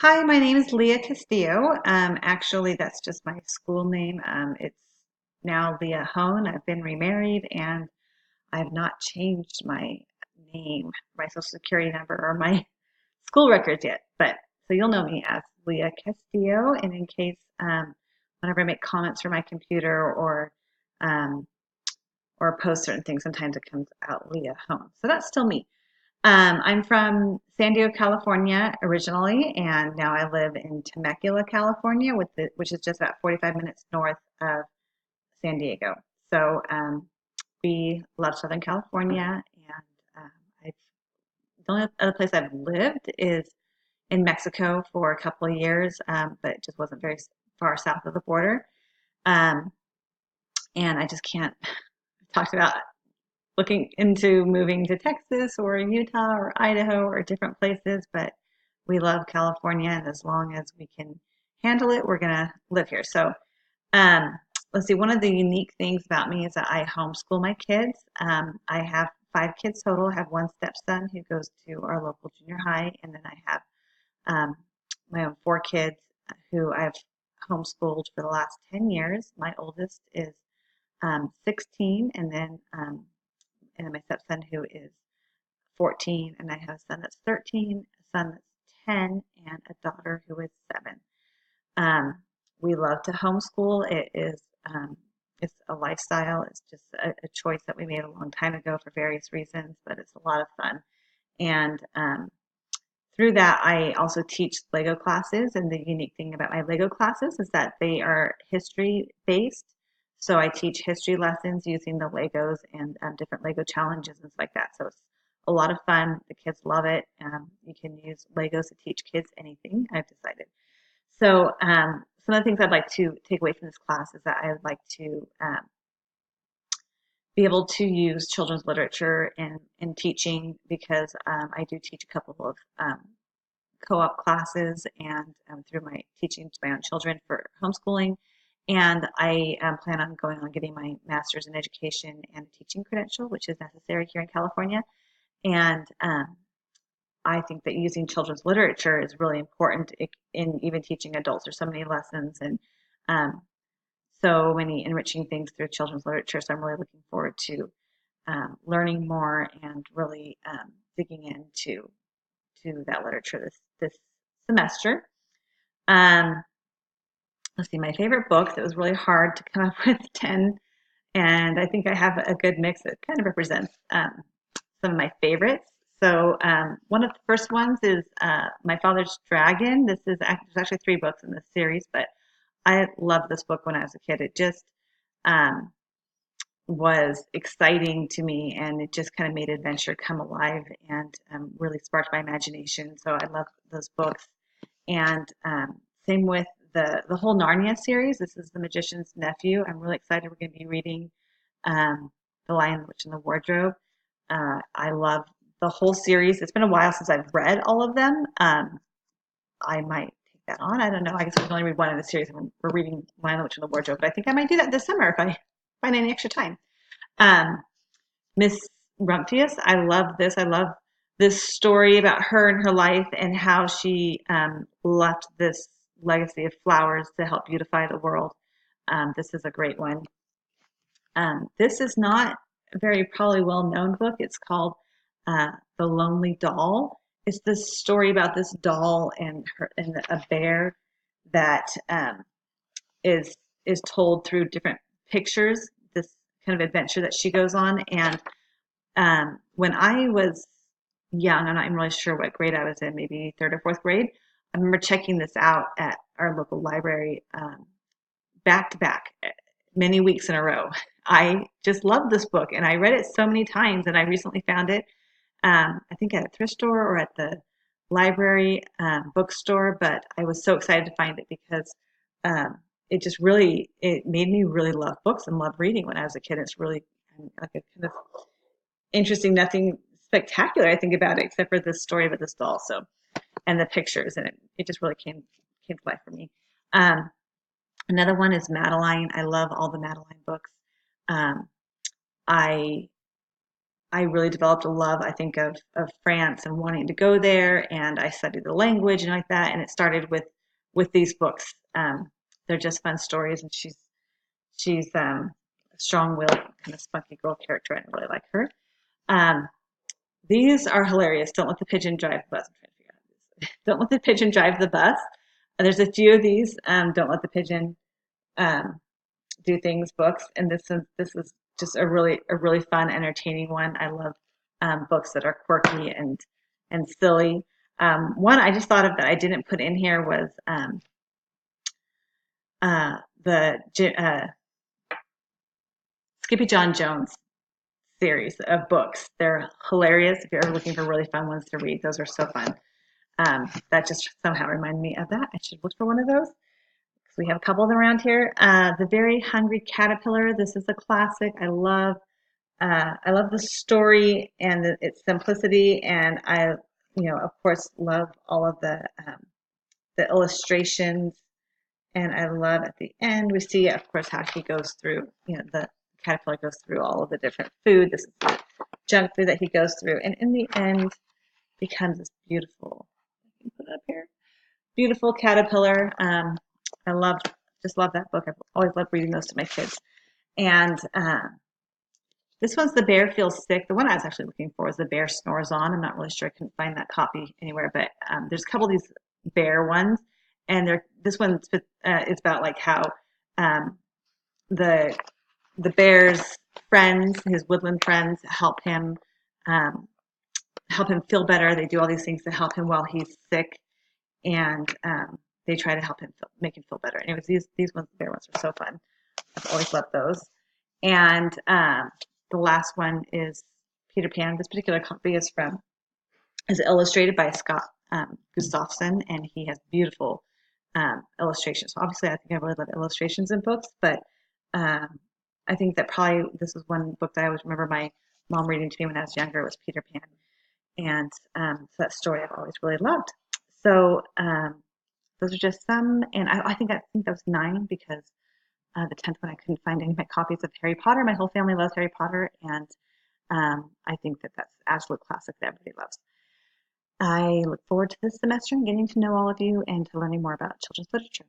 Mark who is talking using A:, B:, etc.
A: Hi, my name is Leah Castillo. Actually, that's just my school name. It's now Leah Hone. I've been remarried and I've not changed my name, my social security number, or my school records yet. But so you'll know me as Leah Castillo. And in case whenever I make comments from my computer um, or post certain things, sometimes it comes out Leah Hone. So that's still me. I'm from San Diego, California originally, and now I live in Temecula, California, which is just about 45 minutes north of San Diego. So we love Southern California, and I've, the only other place I've lived is in Mexico for a couple of years, but it just wasn't very far south of the border. Um, and I just can't talk about looking into moving to Texas or Utah or Idaho or different places, but we love California, and as long as we can handle it, we're gonna live here. So, um, let's see. One of the unique things about me is that I homeschool my kids. I have five kids total. I have one stepson who goes to our local junior high, and then I have um, my own four kids who I've homeschooled for the last 10 years. My oldest is 16, and then my stepson who is 14, and I have a son that's 13, a son that's 10, and a daughter who is 7. Um, we love to homeschool. It's a lifestyle. It's just a choice that we made a long time ago for various reasons, but it's a lot of fun. And through that, I also teach Lego classes, and the unique thing about my Lego classes is that they are history based. So I teach history lessons using the Legos and different Lego challenges and stuff like that. So it's a lot of fun. The kids love it. You can use Legos to teach kids anything, I've decided. So some of the things I'd like to take away from this class is that I would like to be able to use children's literature in teaching because I do teach a couple of co-op classes and through my teaching to my own children for homeschooling. And I plan on going on getting my master's in education and teaching credential, which is necessary here in California. And I think that using children's literature is really important in even teaching adults. There's so many lessons and um, so many enriching things through children's literature. So I'm really looking forward to learning more and really digging into that literature this semester. Um, let's see, my favorite books. It was really hard to come up with 10, and I think I have a good mix that kind of represents some of my favorites. So one of the first ones is My Father's Dragon. There's actually three books in this series, but I loved this book when I was a kid. It just um, was exciting to me, and it just kind of made adventure come alive and really sparked my imagination. So I love those books. And same with the whole Narnia series. This is The Magician's Nephew. I'm really excited. We're going to be reading The Lion, the Witch, and the Wardrobe. I love the whole series. It's been a while since I've read all of them. I might take that on. I don't know. I guess we can only read one in the series. And we're reading Lion, the Witch, and the Wardrobe. But I think I might do that this summer if I find any extra time. Um, Miss Rumphius, I love this. I love this story about her and her life and how she left this legacy of flowers to help beautify the world. This is a great one. This is not a very probably well-known book. It's called The Lonely Doll. It's this story about this doll and a bear that is is told through different pictures. This kind of adventure that she goes on, and when I was young, I'm not even really sure what grade I was in, maybe third or fourth grade. I remember checking this out at our local library back to back, many weeks in a row. I just loved this book, and I read it so many times. And I recently found it, I think at a thrift store or at the library bookstore. But I was so excited to find it because it made me really love books and love reading when I was a kid. It's really like a kind of interesting, nothing spectacular I think about it except for the story of this doll. So and the pictures, and it just really came to life for me. Um, Another one is Madeline. I love all the Madeline books. Um, I I really developed a love, I think, of France and wanting to go there, and I studied the language and like that. And it started with these books. They're just fun stories, and she's a strong-willed, kind of spunky girl character. I really like her. Um, these are hilarious. Don't let the pigeon drive the bus. I'm trying to figure out this. Don't let the pigeon drive the bus. There's a few of these. Don't let the pigeon um, do things books, and this is just a really fun, entertaining one. I love books that are quirky and silly. One I just thought of that I didn't put in here was uh, the Skippy John Jones series of books. They're hilarious. If you're ever looking for really fun ones to read, those are so fun. That just somehow reminded me of that. I should look for one of those. We have a couple of them around here. The Very Hungry Caterpillar. This is a classic. I love the story and its simplicity, and of course, love all of the illustrations. And I love at the end we see, of course, how he goes through. The caterpillar goes through all of the different food. This is the junk food that he goes through, and in the end, becomes this beautiful. I can put it up here. Beautiful caterpillar. I just love that book. I've always loved reading those to my kids. And this one's The Bear Feels Sick. The one I was actually looking for is The Bear Snores On. I'm not really sure. I couldn't find that copy anywhere, but there's a couple of these bear ones, and this one is about like how um, the the bear's friends, his woodland friends, um, help him feel better. They do all these things to help him while he's sick, and they try to help him make him feel better. Anyways, these ones, the bear ones, are so fun. I've always loved those. And the last one is Peter Pan. This particular copy is illustrated by Scott Gustafson, and he has beautiful illustrations. So obviously, I think I really love illustrations in books, but um, I think that probably this was one book that I always remember my mom reading to me when I was younger, was Peter Pan. And so that story I've always really loved. So those are just some, and I think that was 9 because the 10th one I couldn't find any of my copies of Harry Potter. My whole family loves Harry Potter, and I think that that's an absolute classic that everybody loves. I look forward to this semester and getting to know all of you and to learning more about children's literature.